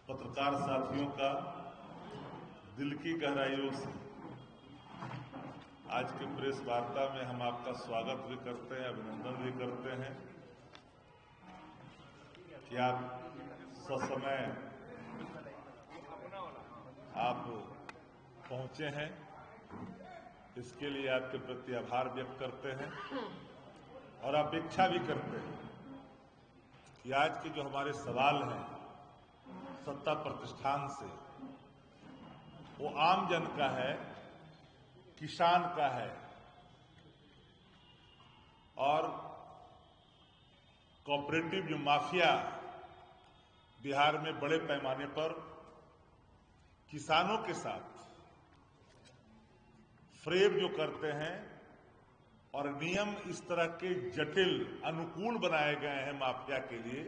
पत्रकार साथियों का दिल की गहराइयों से आज के प्रेस वार्ता में हम आपका स्वागत भी करते हैं, अभिनंदन भी करते हैं कि आप ससमय आप पहुंचे हैं। इसके लिए आपके प्रति आभार व्यक्त करते हैं और अपेक्षा भी करते हैं कि आज के जो हमारे सवाल हैं सत्ता प्रतिष्ठान से, वो आम जन का है, किसान का है और कोऑपरेटिव जो माफिया बिहार में बड़े पैमाने पर किसानों के साथ फ्रेम जो करते हैं और नियम इस तरह के जटिल अनुकूल बनाए गए हैं माफिया के लिए,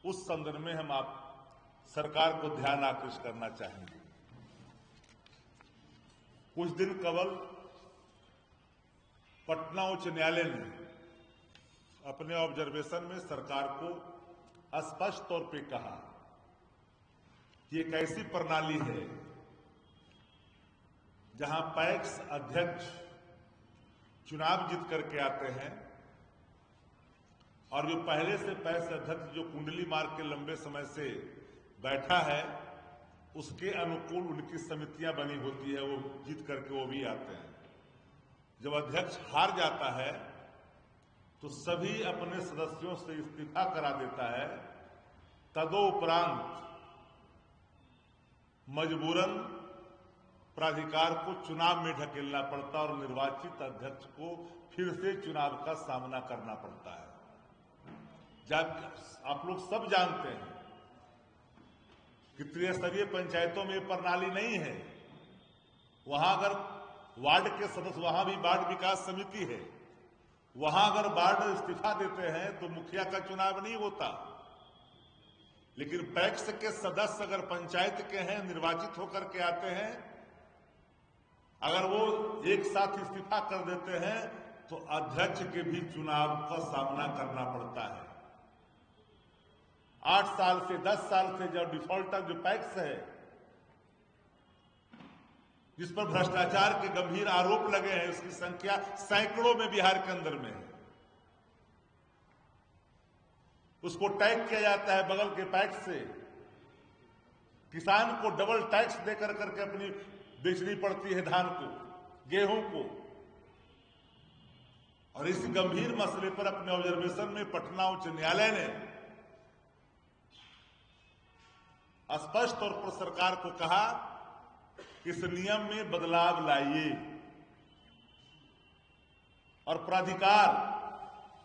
उस संदर्भ में हम आप सरकार को ध्यान आकृष्ट करना चाहेंगे। कुछ दिन कबल पटना उच्च न्यायालय ने अपने ऑब्जर्वेशन में सरकार को स्पष्ट तौर पे कहा कि एक ऐसी प्रणाली है जहां पैक्स अध्यक्ष चुनाव जीत करके आते हैं और जो पहले से पैक्स अध्यक्ष जो कुंडली मार के लंबे समय से बैठा है, उसके अनुकूल उनकी समितियां बनी होती है, वो जीत करके वो भी आते हैं। जब अध्यक्ष हार जाता है तो सभी अपने सदस्यों से इस्तीफा करा देता है। तदोपरांत मजबूरन प्राधिकार को चुनाव में ढकेलना पड़ता और निर्वाचित अध्यक्ष को फिर से चुनाव का सामना करना पड़ता है। जब आप लोग सब जानते हैं कि त्रिस्तरीय पंचायतों में प्रणाली नहीं है। वहां अगर वार्ड के सदस्य, वहां भी वार्ड विकास समिति है, वहां अगर वार्ड इस्तीफा देते हैं तो मुखिया का चुनाव नहीं होता। लेकिन पैक्स के सदस्य अगर पंचायत के हैं, निर्वाचित होकर के आते हैं, अगर वो एक साथ इस्तीफा कर देते हैं तो अध्यक्ष के भी चुनाव का सामना करना पड़ता है। 8 साल से 10 साल से जो डिफॉल्टर जो पैक्स है, जिस पर भ्रष्टाचार के गंभीर आरोप लगे हैं, उसकी संख्या सैकड़ों में बिहार के अंदर में है। उसको टैग किया जाता है बगल के पैक्स से। किसान को डबल टैक्स देकर करके अपनी बेचनी पड़ती है धान को, गेहूं को। और इस गंभीर मसले पर अपने ऑब्जर्वेशन में पटना उच्च न्यायालय ने स्पष्ट तौर पर सरकार को कहा इस नियम में बदलाव लाइए। और प्राधिकार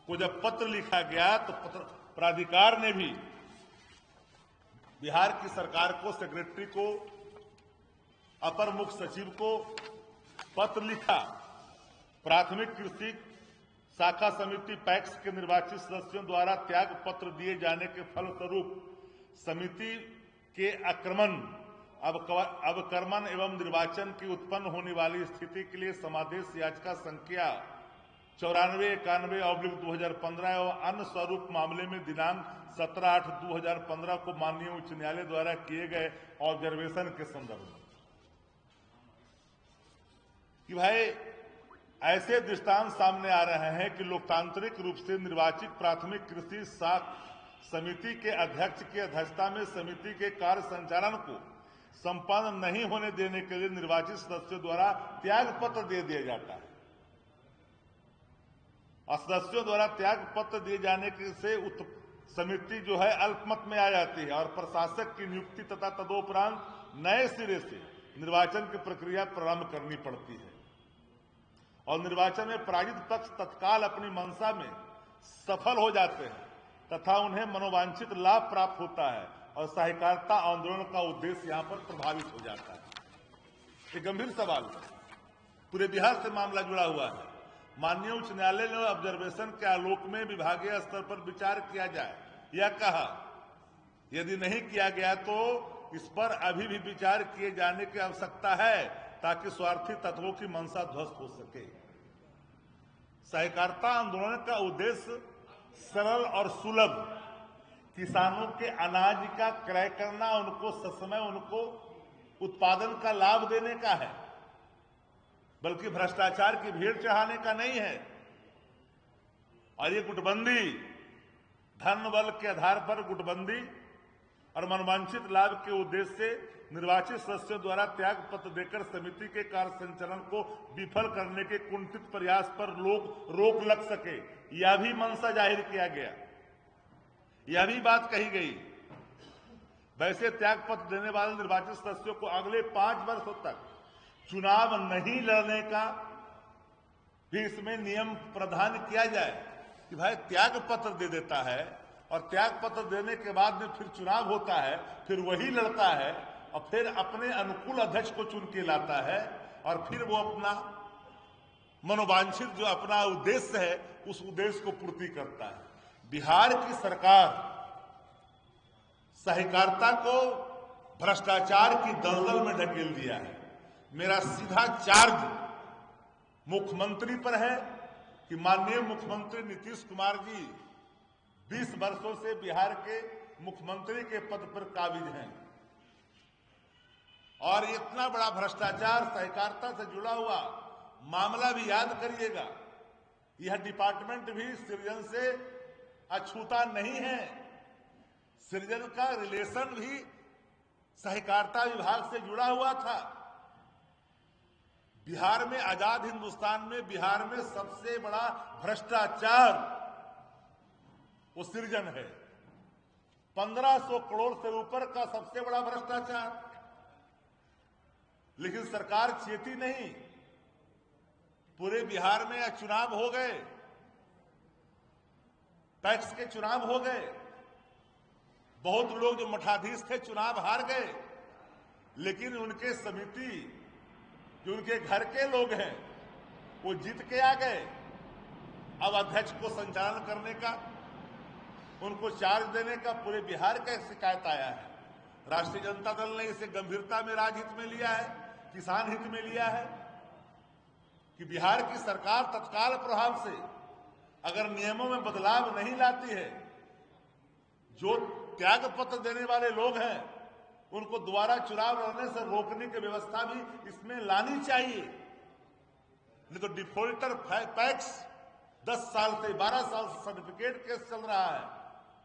को जब पत्र लिखा गया तो प्राधिकार ने भी बिहार की सरकार को, सेक्रेटरी को, अपर मुख्य सचिव को पत्र लिखा। प्राथमिक कृषि शाखा समिति पैक्स के निर्वाचित सदस्यों द्वारा त्याग पत्र दिए जाने के फलस्वरूप समिति के अवक्रमण एवं निर्वाचन की उत्पन्न होने वाली स्थिति के लिए समादेश याचिका संख्या 9491/2015 एवं अन्य स्वरूप मामले में दिनांक 17/8/2015 को माननीय उच्च न्यायालय द्वारा किए गए ऑब्जर्वेशन के संदर्भ में कि भाई ऐसे दृष्टांत सामने आ रहे हैं कि लोकतांत्रिक रूप से निर्वाचित प्राथमिक कृषि समिति के अध्यक्ष की अध्यक्षता में समिति के कार्य संचालन को संपन्न नहीं होने देने के लिए निर्वाचित सदस्यों द्वारा त्याग पत्र दे दिया जाता है। सदस्यों द्वारा त्याग पत्र दिए जाने से समिति जो है अल्पमत में आ जाती है और प्रशासक की नियुक्ति तथा तदोपरांत नए सिरे से निर्वाचन की प्रक्रिया प्रारंभ करनी पड़ती है। और निर्वाचन में पराजित पक्ष तत्काल अपनी मंशा में सफल हो जाते हैं तथा उन्हें मनोवांछित लाभ प्राप्त होता है और सहकारिता आंदोलन का उद्देश्य यहां पर प्रभावित हो जाता है। एक गंभीर सवाल है, पूरे बिहार से मामला जुड़ा हुआ है। माननीय उच्च न्यायालय ने ऑब्जर्वेशन के आलोक में विभागीय स्तर पर विचार किया जाए, यह कहा। यदि नहीं किया गया तो इस पर अभी भी विचार किए जाने की आवश्यकता है ताकि स्वार्थी तत्वों की मंशा ध्वस्त हो सके। सहकारिता आंदोलन का उद्देश्य सरल और सुलभ किसानों के अनाज का क्रय करना, उनको ससमय उनको उत्पादन का लाभ देने का है, बल्कि भ्रष्टाचार की भीड़ चढ़ाने का नहीं है। और ये गुटबंदी, धन बल के आधार पर गुटबंदी और मनवांछित लाभ के उद्देश्य से निर्वाचित सदस्यों द्वारा त्याग पत्र देकर समिति के कार्य संचालन को विफल करने के कुंठित प्रयास पर रोक लग सके, यह भी मंशा जाहिर किया गया, यह भी बात कही गई। वैसे त्याग पत्र देने वाले निर्वाचित सदस्यों को अगले 5 वर्षों तक चुनाव नहीं लड़ने का भी इसमें नियम प्रावधान किया जाए कि भाई त्याग पत्र दे देता है और त्याग पत्र देने के बाद में फिर चुनाव होता है, फिर वही लड़ता है और फिर अपने अनुकूल अध्यक्ष को चुन के लाता है और फिर वो अपना मनोवांछित जो अपना उद्देश्य है उस उद्देश्य को पूर्ति करता है। बिहार की सरकार सहकारिता को भ्रष्टाचार की दलदल में ढकेल दिया है। मेरा सीधा चार्ज मुख्यमंत्री पर है कि माननीय मुख्यमंत्री नीतीश कुमार जी 20 वर्षों से बिहार के मुख्यमंत्री के पद पर काबिज हैं और इतना बड़ा भ्रष्टाचार सहकारिता से जुड़ा हुआ मामला भी याद करिएगा। यह डिपार्टमेंट भी सृजन से अछूता नहीं है। सृजन का रिलेशन भी सहकारिता विभाग से जुड़ा हुआ था। बिहार में, आजाद हिंदुस्तान में बिहार में सबसे बड़ा भ्रष्टाचार वो सृजन है। 1500 करोड़ से ऊपर का सबसे बड़ा भ्रष्टाचार। लेकिन सरकार चेती नहीं। पूरे बिहार में चुनाव हो गए, पैक्स के चुनाव हो गए, बहुत लोग जो मठाधीश थे चुनाव हार गए, लेकिन उनके समिति जो उनके घर के लोग हैं वो जीत के आ गए। अब अध्यक्ष को संचालन करने का, उनको चार्ज देने का पूरे बिहार का शिकायत आया है। राष्ट्रीय जनता दल ने इसे गंभीरता में राजहित में लिया है, किसान हित में लिया है कि बिहार की सरकार तत्काल प्रभाव से अगर नियमों में बदलाव नहीं लाती है, जो त्याग पत्र देने वाले लोग हैं उनको दोबारा चुनाव लड़ने से रोकने की व्यवस्था भी इसमें लानी चाहिए। नहीं तो डिफॉल्टर पैक्स 10 साल से 12 साल से सर्टिफिकेट केस चल रहा है,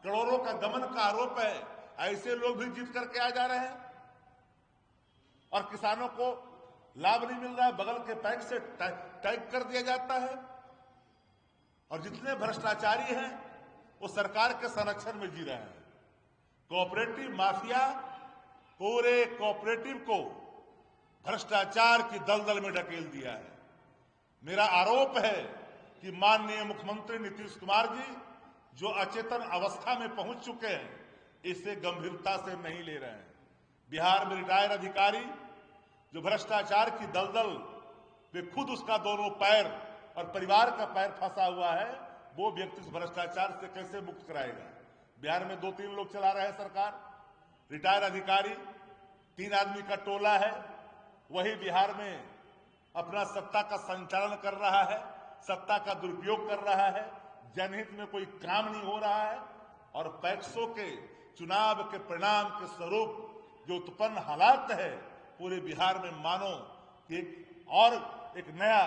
करोड़ों का गमन का आरोप है। ऐसे लोग भी जीत करके आ जा रहे हैं और किसानों को लाभ नहीं मिल रहा है, बगल के पैक्स से टैग कर दिया जाता है। और जितने भ्रष्टाचारी हैं वो सरकार के संरक्षण में जी रहे हैं। कोऑपरेटिव माफिया पूरे कोऑपरेटिव को भ्रष्टाचार की दलदल में ढकेल दिया है। मेरा आरोप है कि माननीय मुख्यमंत्री नीतीश कुमार जी जो अचेतन अवस्था में पहुंच चुके हैं, इसे गंभीरता से नहीं ले रहे हैं। बिहार में रिटायर्ड अधिकारी जो भ्रष्टाचार की दलदल वे खुद उसका दोनों पैर और परिवार का पैर फंसा हुआ है, वो व्यक्ति इस भ्रष्टाचार से कैसे मुक्त कराएगा। बिहार में 2-3 लोग चला रहे हैं सरकार, रिटायर्ड अधिकारी 3 आदमी का टोला है, वही बिहार में अपना सत्ता का संचालन कर रहा है, सत्ता का दुरुपयोग कर रहा है, जनहित में कोई काम नहीं हो रहा है। और पैक्सों के चुनाव के परिणाम के स्वरूप जो उत्पन्न हालात है पूरे बिहार में, मानो एक नया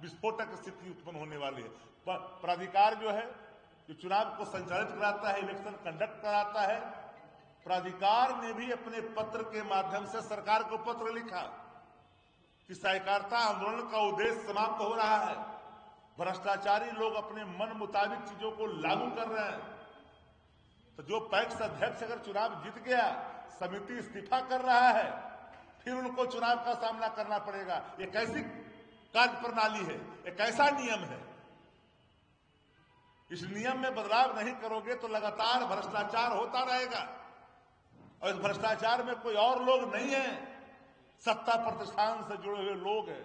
विस्फोटक स्थिति उत्पन्न होने वाली है। प्राधिकार जो है जो चुनाव को संचालित कराता है, इलेक्शन कंडक्ट कराता है, प्राधिकार ने भी अपने पत्र के माध्यम से सरकार को पत्र लिखा कि सहकारिता आंदोलन का उद्देश्य समाप्त हो रहा है, भ्रष्टाचारी लोग अपने मन मुताबिक चीजों को लागू कर रहे हैं। तो जो पैक्स अध्यक्ष अगर चुनाव जीत गया, समिति इस्तीफा कर रहा है, फिर उनको चुनाव का सामना करना पड़ेगा। ये कैसी कार्य प्रणाली है, ये कैसा नियम है। इस नियम में बदलाव नहीं करोगे तो लगातार भ्रष्टाचार होता रहेगा। और इस भ्रष्टाचार में कोई और लोग नहीं है, सत्ता प्रतिष्ठान से जुड़े हुए लोग हैं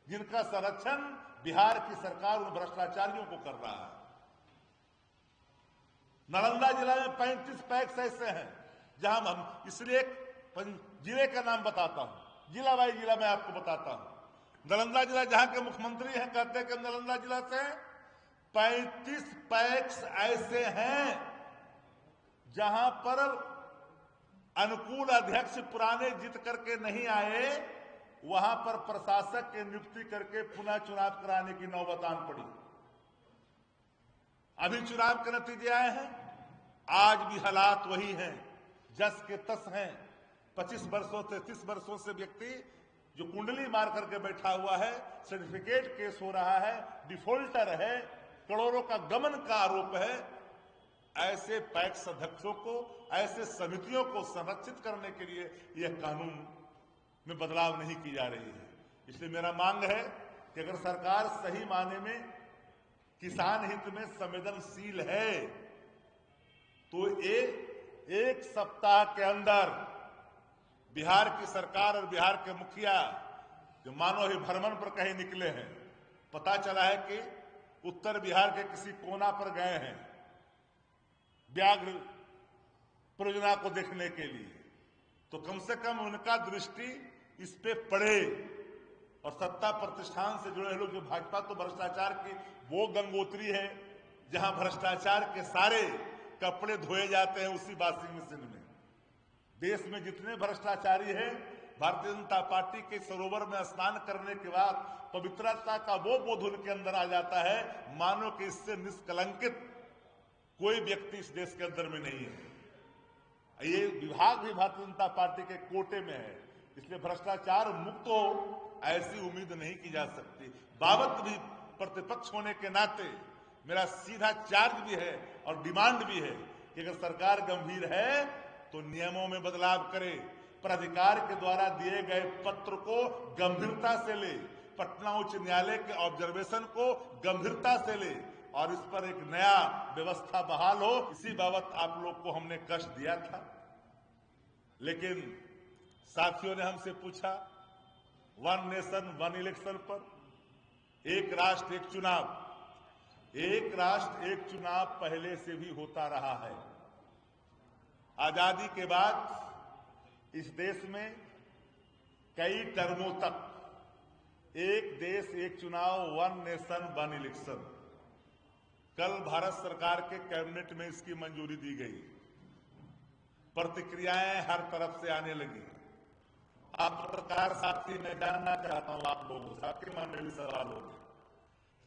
जिनका संरक्षण बिहार की सरकार उन भ्रष्टाचारियों को कर रहा है। नालंदा जिला में 35 पैक्स ऐसे हैं जहां हम, इसलिए जिले का नाम बताता हूं, जिला वाई जिला में आपको बताता हूं। नालंदा जिला जहां के मुख्यमंत्री हैं, कहते हैं कि नालंदा जिला से 35 पैक्स ऐसे हैं जहां पर अनुकूल अध्यक्ष पुराने जीत करके नहीं आए, वहां पर प्रशासक की नियुक्ति करके पुनः चुनाव कराने की नौबत आन पड़ी। अभी चुनाव के नतीजे आए हैं, आज भी हालात वही हैं, जस के तस हैं। 25 वर्षों से 30 वर्षों से व्यक्ति जो कुंडली मार करके बैठा हुआ है, सर्टिफिकेट केस हो रहा है, डिफॉल्टर है, करोड़ों का गमन का आरोप है। ऐसे पैक्स अध्यक्षों को, ऐसे समितियों को संरक्षित करने के लिए यह कानून में बदलाव नहीं की जा रही है। इसलिए मेरा मांग है कि अगर सरकार सही मायने में किसान हित में संवेदनशील है तो एक सप्ताह के अंदर बिहार की सरकार और बिहार के मुखिया जो मानो ही भ्रमण पर कहीं निकले हैं, पता चला है कि उत्तर बिहार के किसी कोना पर गए हैं व्याघ्र परियोजना को देखने के लिए, तो कम से कम उनका दृष्टि इस पे पड़े। और सत्ता प्रतिष्ठान से जुड़े लोग, जो भाजपा तो भ्रष्टाचार की वो गंगोत्री है जहां भ्रष्टाचार के सारे कपड़े धोए जाते हैं उसी वॉशिंग मशीन में। देश में जितने भ्रष्टाचारी हैं, भारतीय जनता पार्टी के सरोवर में स्नान करने के बाद पवित्रता का वो बोध उनके अंदर आ जाता है, मानो कि इससे निष्कलंकित कोई व्यक्ति इस देश के अंदर में नहीं है। ये विभाग भी भारतीय जनता पार्टी के कोटे में है, इसलिए भ्रष्टाचार मुक्त हो ऐसी उम्मीद नहीं की जा सकती। बाबत भी प्रतिपक्ष होने के नाते मेरा सीधा चार्ज भी है और डिमांड भी है कि अगर सरकार गंभीर है तो नियमों में बदलाव करे, प्राधिकार के द्वारा दिए गए पत्र को गंभीरता से ले, पटना उच्च न्यायालय के ऑब्जर्वेशन को गंभीरता से ले और इस पर एक नया व्यवस्था बहाल हो। इसी बाबत आप लोग को हमने कष्ट दिया था, लेकिन साथियों ने हमसे पूछा, वन नेशन वन इलेक्शन पर, एक राष्ट्र एक चुनाव। एक राष्ट्र एक चुनाव पहले से भी होता रहा है। आजादी के बाद इस देश में कई टर्मों तक एक देश एक चुनाव, वन नेशन वन इलेक्शन, कल भारत सरकार के कैबिनेट में इसकी मंजूरी दी गई। प्रतिक्रियाएं हर तरफ से आने लगी। आप पत्रकार साथी, मैं जानना चाहता हूं आप लोगों से, आपके मन में भी सवाल हो गए।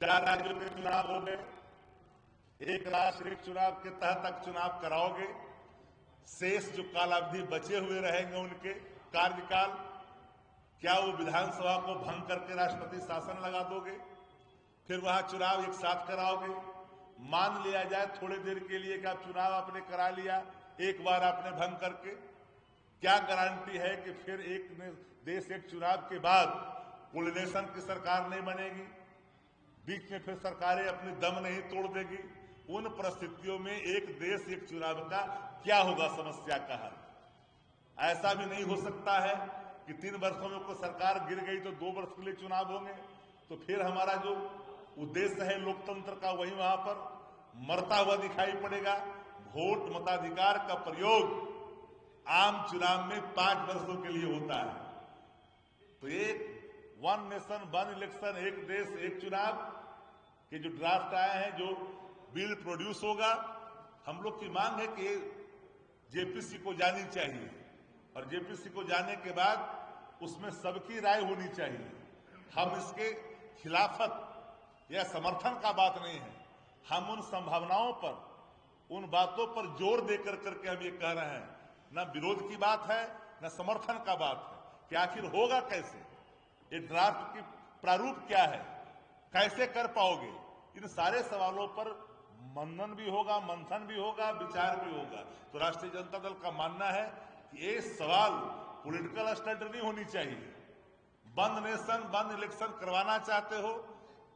4 राज्यों के चुनाव हो गए, एक राष्ट्र एक चुनाव के तहत चुनाव कराओगे, शेष जो कालावधि बचे हुए रहेंगे उनके कार्यकाल, क्या वो विधानसभा को भंग करके राष्ट्रपति शासन लगा दोगे? फिर वहां चुनाव एक साथ कराओगे? मान लिया जाए थोड़ी देर के लिए कि आप चुनाव आपने करा लिया एक बार आपने भंग करके, क्या गारंटी है कि फिर एक देश एक चुनाव के बाद कोलिनेशन की सरकार नहीं बनेगी? बीच में फिर सरकारें अपनी दम नहीं तोड़ देगी? उन परिस्थितियों में एक देश एक चुनाव का क्या होगा समस्या का हल? ऐसा भी नहीं हो सकता है कि 3 वर्षों में कोई सरकार गिर गई तो 2 वर्ष के लिए चुनाव होंगे, तो फिर हमारा जो उद्देश्य है लोकतंत्र का वही वहां पर मरता हुआ दिखाई पड़ेगा। वोट मताधिकार का प्रयोग आम चुनाव में 5 वर्षों के लिए होता है। तो एक वन नेशन वन इलेक्शन, एक देश एक चुनाव के जो ड्राफ्ट आए हैं, जो बिल प्रोड्यूस होगा, हम लोग की मांग है कि जेपीसी को जानी चाहिए और जेपीसी को जाने के बाद उसमें सबकी राय होनी चाहिए। हम इसके खिलाफत या समर्थन का बात नहीं है, हम उन संभावनाओं पर, उन बातों पर जोर देकर करके हम ये कह रहे हैं, न विरोध की बात है न समर्थन का बात है कि आखिर होगा कैसे, ये ड्राफ्ट की प्रारूप क्या है, कैसे कर पाओगे? इन सारे सवालों पर मनन भी होगा, मंथन भी होगा, विचार भी होगा। तो राष्ट्रीय जनता दल का मानना है कि ये सवाल पॉलिटिकल स्टंट नहीं होनी चाहिए। वन नेशन वन इलेक्शन करवाना चाहते हो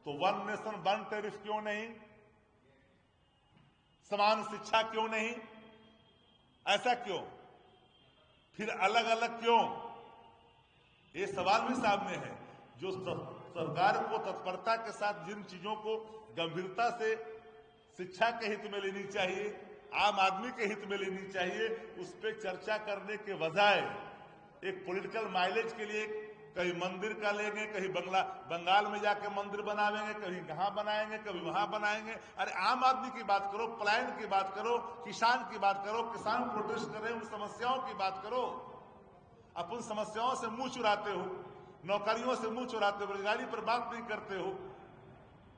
तो वन नेशन वन टैरिफ क्यों नहीं? समान शिक्षा क्यों नहीं? ऐसा क्यों? फिर अलग अलग क्यों? ये सवाल भी सामने है। जो सरकार को तत्परता के साथ जिन चीजों को गंभीरता से शिक्षा के हित में लेनी चाहिए, आम आदमी के हित में लेनी चाहिए, उस पर चर्चा करने के बजाय एक पॉलिटिकल माइलेज के लिए कहीं मंदिर का लेंगे, कहीं बंगाल में जाके मंदिर बनावेंगे, कहीं यहाँ बनाएंगे, कभी वहां बनाएंगे। अरे आम आदमी की बात करो, पलायन की बात करो, किसान की बात करो, किसान प्रोटेस्ट कर रहे हैं, उन समस्याओं की बात करो। अपन समस्याओं से मुंह चुराते हो, नौकरियों से मुंह चुराते हो, बेरोजगारी पर बात नहीं करते हो।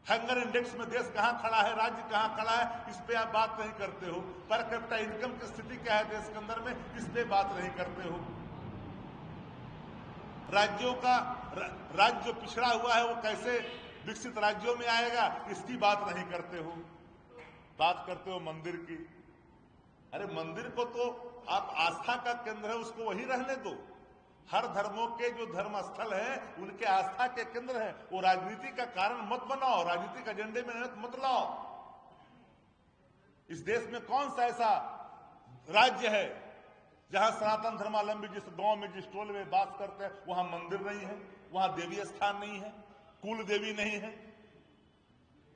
हंगर इंडेक्स में देश कहां खड़ा है, राज्य कहां खड़ा है, इस पे आप बात नहीं करते हो। पर कैपिटा इनकम की स्थिति क्या है देश के अंदर में, इस पे बात नहीं करते हो। राज्यों का राज्य जो पिछड़ा हुआ है वो कैसे विकसित राज्यों में आएगा, इसकी बात नहीं करते हो। बात करते हो मंदिर की। अरे मंदिर को तो आप आस्था का केंद्र है, उसको वही रहने दो। हर धर्मों के जो धर्म स्थल है उनके आस्था के केंद्र है, वो राजनीति का कारण मत बनाओ, राजनीति के एजेंडे में मत लाओ। इस देश में कौन सा ऐसा राज्य है जहां सनातन धर्मावलंबी जिस गांव में, जिस टोल में बात करते हैं, वहां मंदिर नहीं है, वहां देवी स्थान नहीं है, कुल देवी नहीं है,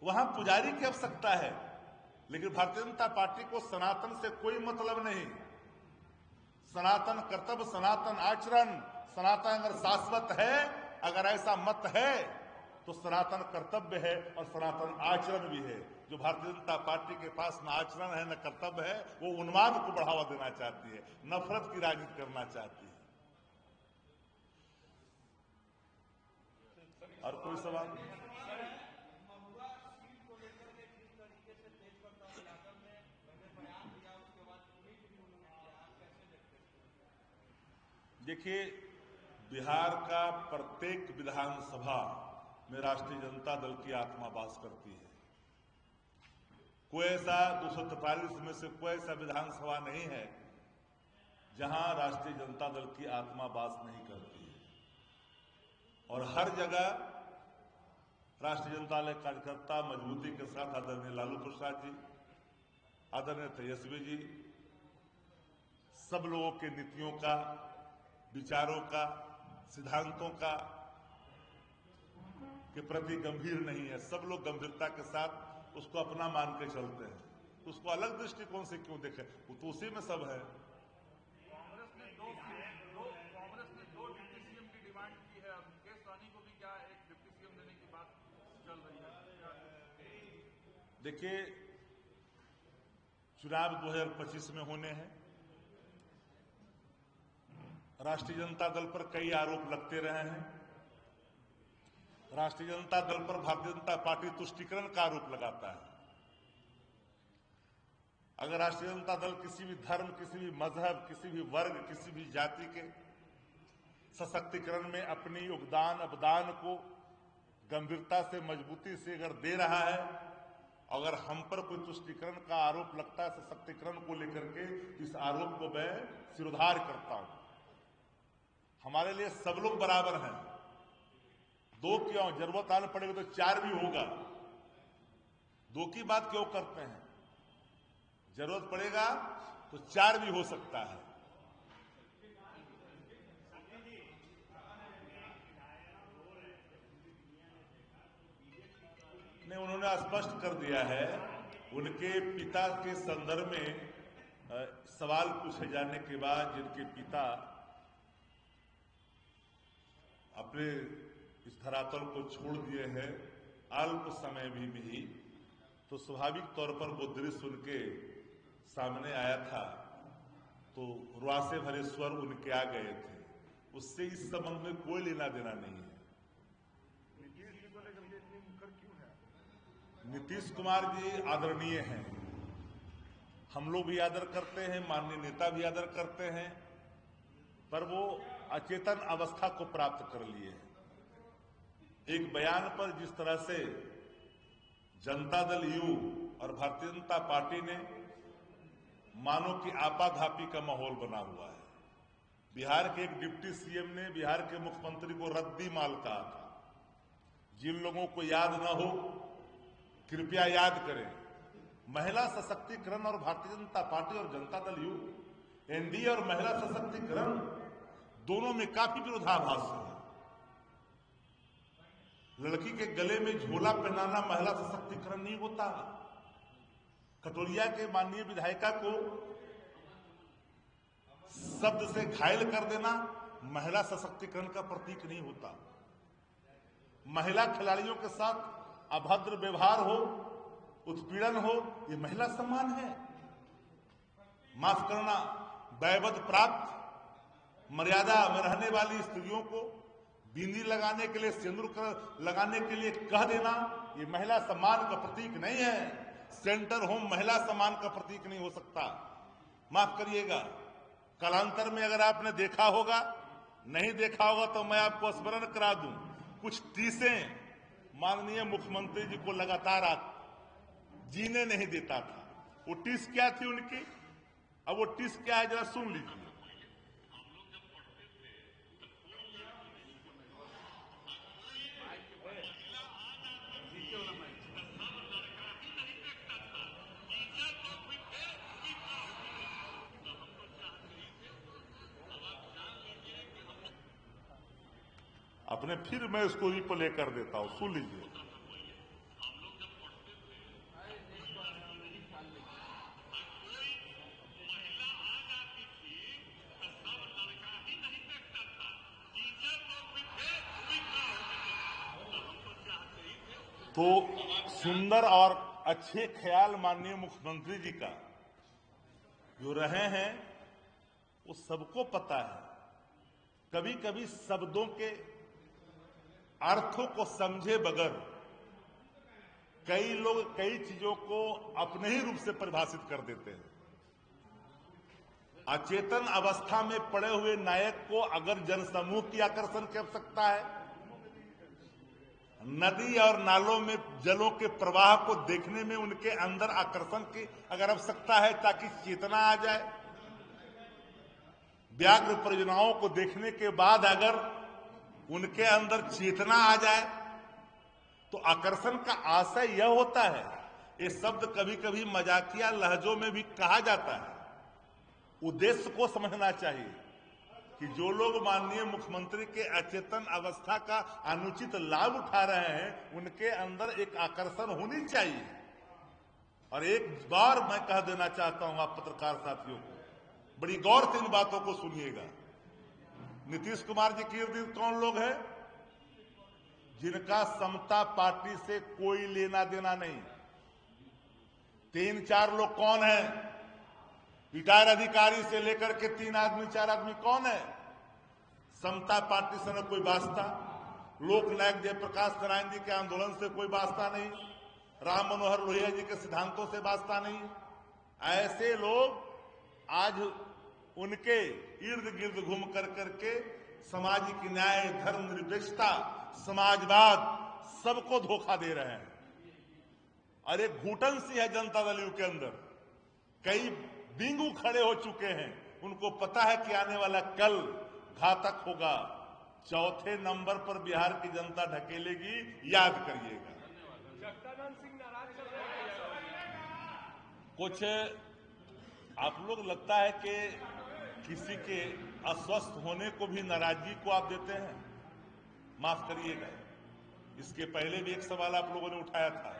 वहां पुजारी की आवश्यकता है। लेकिन भारतीय जनता पार्टी को सनातन से कोई मतलब नहीं। सनातन कर्तव्य, सनातन आचरण, सनातन अगर शाश्वत है, अगर ऐसा मत है तो सनातन कर्तव्य है और सनातन आचरण भी है। जो भारतीय जनता पार्टी के पास न आचरण है न कर्तव्य है, वो उन्माद को बढ़ावा देना चाहती है, नफरत की राजनीति करना चाहती है। और कोई सवाल? देखिए, बिहार का प्रत्येक विधानसभा में राष्ट्रीय जनता दल की आत्मा वास करती है। कोई ऐसा 243 में से कोई ऐसा विधानसभा नहीं है जहां राष्ट्रीय जनता दल की आत्मा वास नहीं करती है। और हर जगह राष्ट्रीय जनता दल कार्यकर्ता मजबूती के साथ आदरणीय लालू प्रसाद जी, आदरणीय तेजस्वी जी, सब लोगों के नीतियों का, विचारों का, सिद्धांतों का के प्रति गंभीर नहीं है। सब लोग गंभीरता के साथ उसको अपना मान के चलते हैं। उसको अलग दृष्टिकोण से क्यों देखें, वो तो उसी में सब है। कांग्रेस ने दो डिप्टी सीएम की डिमांड की है। मुकेश सहनी को भी क्या एक डिप्टी सीएम देने की बात चल रही है? देखिए, चुनाव 2025 में होने हैं। राष्ट्रीय जनता दल पर कई आरोप लगते रहे हैं। राष्ट्रीय जनता दल पर भारतीय जनता पार्टी तुष्टीकरण का आरोप लगाता है। अगर राष्ट्रीय जनता दल किसी भी धर्म, किसी भी मजहब, किसी भी वर्ग, किसी भी जाति के सशक्तिकरण में अपनी योगदान, अवदान को गंभीरता से, मजबूती से अगर दे रहा है, अगर हम पर कोई तुष्टीकरण का आरोप लगता है सशक्तिकरण को लेकर के, इस आरोप को मैं सिरोधार्य करता हूं। हमारे लिए सब लोग बराबर हैं। दो क्यों, जरूरत आने पड़ेगी तो चार भी होगा। दो की बात क्यों करते हैं? जरूरत पड़ेगा तो चार भी हो सकता है। नहीं, उन्होंने स्पष्ट कर दिया है। उनके पिता के संदर्भ में सवाल पूछे जाने के बाद जिनके पिता अपने इस धरातल को छोड़ दिए हैं अल्प समय में ही, तो स्वाभाविक तौर पर वो दृश्य उनके सामने आया था, तो रुआसे भरे स्वर उनके आ गए थे। उससे इस संबंध में कोई लेना देना नहीं है। नीतीश कुमार जी आदरणीय हैं, हम लोग भी आदर करते हैं, माननीय नेता भी आदर करते हैं, पर वो अचेतन अवस्था को प्राप्त कर लिए हैं। एक बयान पर जिस तरह से जनता दल यू और भारतीय जनता पार्टी ने मानो कि आपाधापी का माहौल बना हुआ है। बिहार के एक डिप्टी सीएम ने बिहार के मुख्यमंत्री को रद्दी माल कहा था। जिन लोगों को याद न हो कृपया याद करें। महिला सशक्तिकरण और भारतीय जनता पार्टी और जनता दल यू, एनडीए और महिला सशक्तिकरण दोनों में काफी विरोधाभास है। लड़की के गले में झोला पहनाना महिला सशक्तिकरण नहीं होता। कटोरिया के माननीय विधायिका को शब्द से घायल कर देना महिला सशक्तिकरण का प्रतीक नहीं होता। महिला खिलाड़ियों के साथ अभद्र व्यवहार हो, उत्पीड़न हो, ये महिला सम्मान है। माफ करना, दैवत प्राप्त मर्यादा में रहने वाली स्त्रियों को बिंदी लगाने के लिए, सिंदूर लगाने के लिए कह देना, ये महिला सम्मान का प्रतीक नहीं है। सेंटर होम महिला सम्मान का प्रतीक नहीं हो सकता। माफ करिएगा, कालांतर में अगर आपने देखा होगा, नहीं देखा होगा तो मैं आपको स्मरण करा दूं, कुछ टीसें माननीय मुख्यमंत्री जी को लगातार जीने नहीं देता था। वो टीस क्या थी उनकी, अब वो टीस क्या है जरा सुन लीजिए। अपने फिर मैं इसको रिप्ले कर देता हूं, सुन लीजिए। तो सुंदर और अच्छे ख्याल माननीय मुख्यमंत्री जी का जो रहे हैं वो सबको पता है। कभी कभी शब्दों के अर्थों को समझे बगैर कई लोग कई चीजों को अपने ही रूप से परिभाषित कर देते हैं। अचेतन अवस्था में पड़े हुए नायक को अगर जनसमूह की आकर्षण की आवश्यकता है, नदी और नालों में जलों के प्रवाह को देखने में उनके अंदर आकर्षण की अगर आवश्यकता है ताकि चेतना आ जाए, व्याघ्र परियोजनाओं को देखने के बाद अगर उनके अंदर चेतना आ जाए तो आकर्षण का आशय यह होता है। ये शब्द कभी कभी मजाकिया लहजों में भी कहा जाता है। उद्देश्य को समझना चाहिए कि जो लोग माननीय मुख्यमंत्री के अचेतन अवस्था का अनुचित लाभ उठा रहे हैं उनके अंदर एक आकर्षण होनी चाहिए। और एक बार मैं कह देना चाहता हूं आप पत्रकार साथियों को, बड़ी गौर से इन बातों को सुनिएगा। नीतीश कुमार जी के इर्द गिर्द कौन लोग हैं जिनका समता पार्टी से कोई लेना देना नहीं? 3-4 लोग कौन है? रिटायर अधिकारी से लेकर के 3 आदमी 4 आदमी कौन है? समता पार्टी से न कोई वास्ता, लोकनायक जयप्रकाश नारायण जी के आंदोलन से कोई वास्ता नहीं, राम मनोहर लोहिया जी के सिद्धांतों से वास्ता नहीं। ऐसे लोग आज उनके इर्द गिर्द घूम कर करके सामाजिक न्याय, धर्मनिरपेक्षता, समाजवाद सबको धोखा दे रहे हैं। और एक घुटन सी है जनता दल के अंदर, कई बिंगू खड़े हो चुके हैं। उनको पता है कि आने वाला कल घातक होगा। 4थे नंबर पर बिहार की जनता ढकेलेगी, याद करिएगा। कुछ आप लोग लगता है कि किसी के अस्वस्थ होने को भी नाराजगी को आप देते हैं। माफ करिएगा, इसके पहले भी एक सवाल आप लोगों ने उठाया था,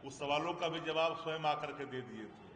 उस सवालों का भी जवाब स्वयं आकर के दे दिए थे।